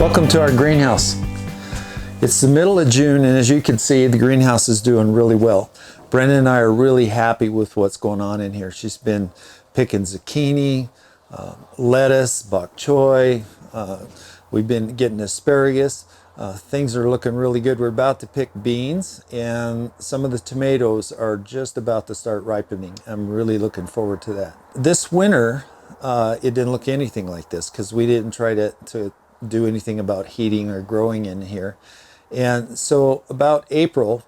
Welcome to our greenhouse. It's the middle of June, and as you can see, the greenhouse is doing really well. Brenda and I are really happy with what's going on in here. She's been picking zucchini, lettuce, bok choy. We've been getting asparagus. Things are looking really good. We're about to pick beans, and some of the tomatoes are just about to start ripening. I'm really looking forward to that. This winter, it didn't look anything like this because we didn't try to do anything about heating or growing in here. And so about April,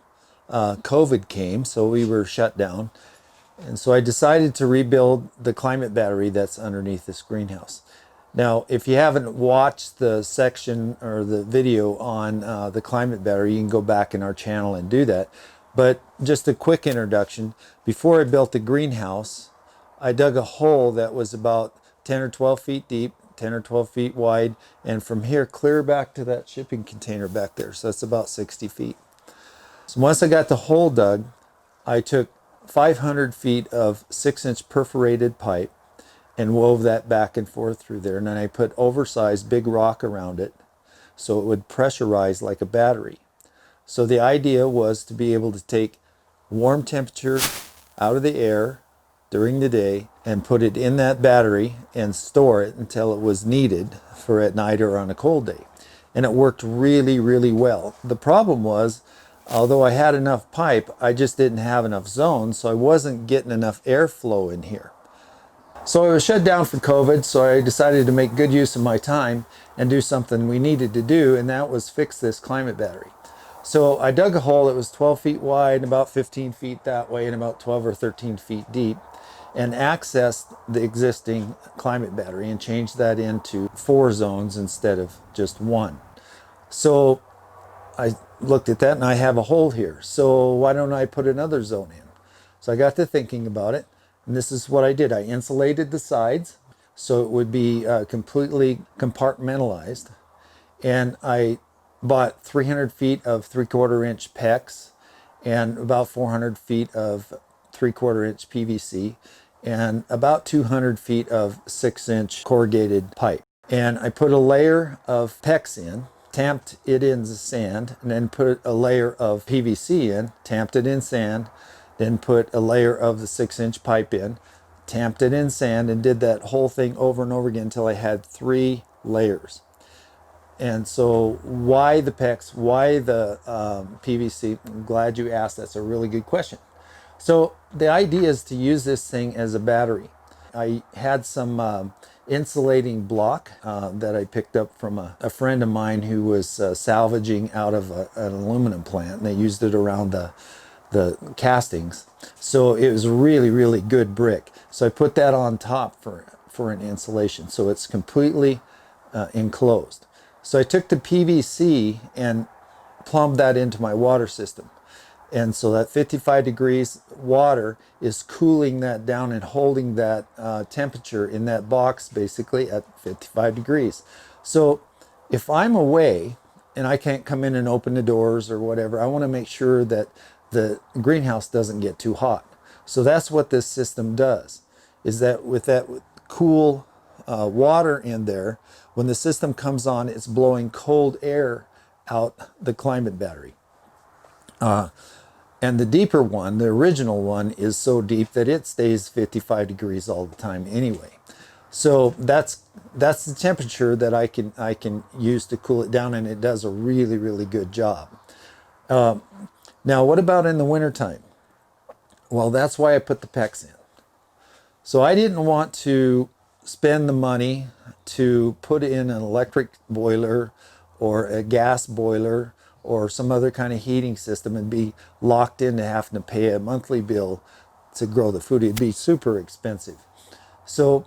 COVID came, so we were shut down. And so I decided to rebuild the climate battery that's underneath this greenhouse. Now, if you haven't watched the section or the video on the climate battery, you can go back in our channel and do that. But just a quick introduction. Before I built the greenhouse, I dug a hole that was about 10 or 12 feet deep, 10 or 12 feet wide, and from here clear back to that shipping container back there. So that's about 60 feet. So once I got the hole dug, I took 500 feet of 6-inch perforated pipe and wove that back and forth through there. And then I put oversized big rock around it so it would pressurize like a battery. So the idea was to be able to take warm temperature out of the air during the day and put it in that battery and store it until it was needed for at night or on a cold day. And it worked really, really well. The problem was, although I had enough pipe, I just didn't have enough zones, so I wasn't getting enough airflow in here. So I was shut down for COVID, so I decided to make good use of my time and do something we needed to do, and that was fix this climate battery. So I dug a hole that was 12 feet wide and about 15 feet that way and about 12 or 13 feet deep, and accessed the existing climate battery and changed that into 4 zones instead of just 1. So I looked at that and I have a hole here. So why don't I put another zone in? So I got to thinking about it. And this is what I did. I insulated the sides so it would be completely compartmentalized. And I bought 300 feet of 3/4 inch PEX and about 400 feet of 3/4 inch PVC and about 200 feet of 6-inch corrugated pipe. And I put a layer of PEX in, tamped it in sand, and then put a layer of PVC in, tamped it in sand, then put a layer of the 6-inch pipe in, tamped it in sand, and did that whole thing over and over again until I had 3 layers. And so why the PEX, why the PVC? I'm glad you asked. That's a really good question. So the idea is to use this thing as a battery. I had some insulating block that I picked up from a friend of mine who was salvaging out of an aluminum plant, and they used it around the castings. So it was really, really good brick. So I put that on top for an insulation. So it's completely enclosed. So I took the PVC and plumbed that into my water system. And so that 55 degrees water is cooling that down and holding that temperature in that box basically at 55 degrees. So if I'm away and I can't come in and open the doors or whatever, I want to make sure that the greenhouse doesn't get too hot. So that's what this system does, is that with that cool water in there, when the system comes on, it's blowing cold air out the climate battery. And the deeper one, the original one, is so deep that it stays 55 degrees all the time anyway. So that's the temperature that I can use to cool it down, and it does a really, really good job. Now, what about in the wintertime? Well, that's why I put the PEX in. So I didn't want to spend the money to put in an electric boiler or a gas boiler or some other kind of heating system and be locked into having to pay a monthly bill to grow the food. It'd be super expensive. So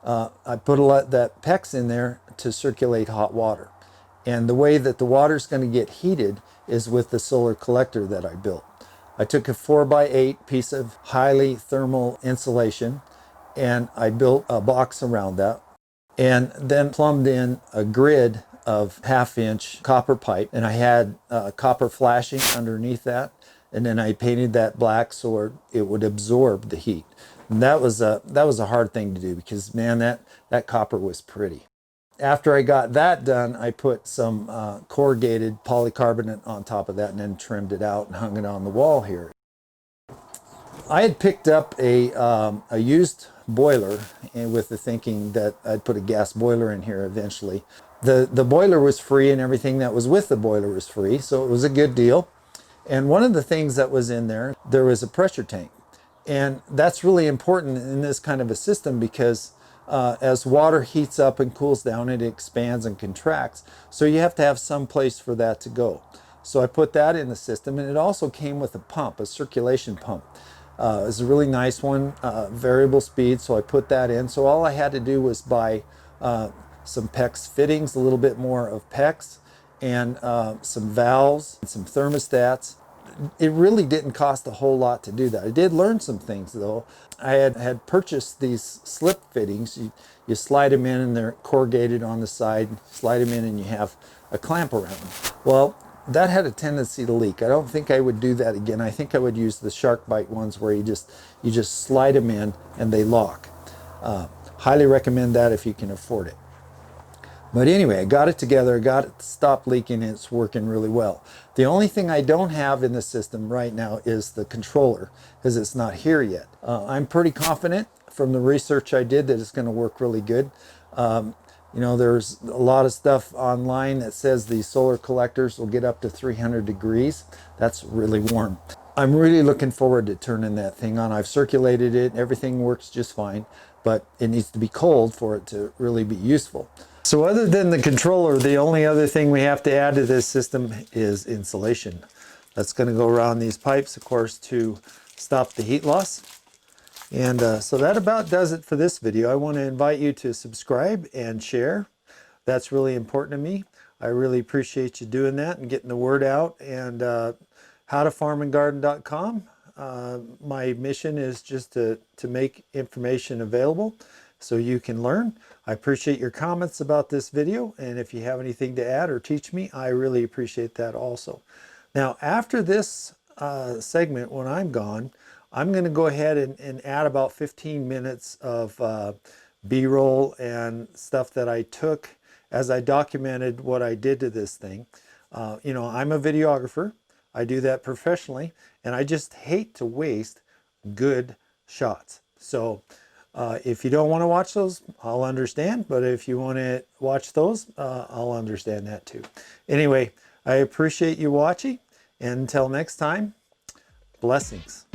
I put that PEX in there to circulate hot water. And the way that the water's going to get heated is with the solar collector that I built. I took a 4x8 piece of highly thermal insulation and I built a box around that and then plumbed in a grid of 1/2-inch copper pipe, and I had copper flashing underneath that, and then I painted that black so it would absorb the heat. And that was a hard thing to do because, man, that copper was pretty. After I got that done, I put some corrugated polycarbonate on top of that and then trimmed it out and hung it on the wall here. I had picked up a used boiler, and with the thinking that I'd put a gas boiler in here eventually. The boiler was free and everything that was with the boiler was free, so it was a good deal. And one of the things that was in there was a pressure tank. And that's really important in this kind of a system because as water heats up and cools down, it expands and contracts. So you have to have some place for that to go. So I put that in the system, and it also came with a pump, a circulation pump. It was a really nice one, variable speed, so I put that in. So all I had to do was buy some PEX fittings, a little bit more of PEX, and some valves, and some thermostats. It really didn't cost a whole lot to do that. I did learn some things though. I had purchased these slip fittings. You slide them in and they're corrugated on the side, slide them in and you have a clamp around them. Well, that had a tendency to leak. I don't think I would do that again. I think I would use the SharkBite ones where you just slide them in and they lock. Highly recommend that if you can afford it. But anyway, I got it together, got it to stop leaking, and it's working really well. The only thing I don't have in the system right now is the controller, because it's not here yet. I'm pretty confident from the research I did that it's going to work really good. You know, there's a lot of stuff online that says these solar collectors will get up to 300 degrees. That's really warm. I'm really looking forward to turning that thing on. I've circulated it, everything works just fine, but it needs to be cold for it to really be useful. So other than the controller, the only other thing we have to add to this system is insulation. That's going to go around these pipes, of course, to stop the heat loss. And so that about does it for this video. I want to invite you to subscribe and share. That's really important to me. I really appreciate you doing that and getting the word out. And howtofarmandgarden.com. My mission is just to make information available so you can learn. I appreciate your comments about this video, and if you have anything to add or teach me, I really appreciate that also. Now, after this segment, when I'm gone, I'm going to go ahead and add about 15 minutes of B-roll and stuff that I took as I documented what I did to this thing. You know, I'm a videographer. I do that professionally, and I just hate to waste good shots. So if you don't want to watch those, I'll understand. But if you want to watch those, I'll understand that too. Anyway, I appreciate you watching. And until next time, blessings.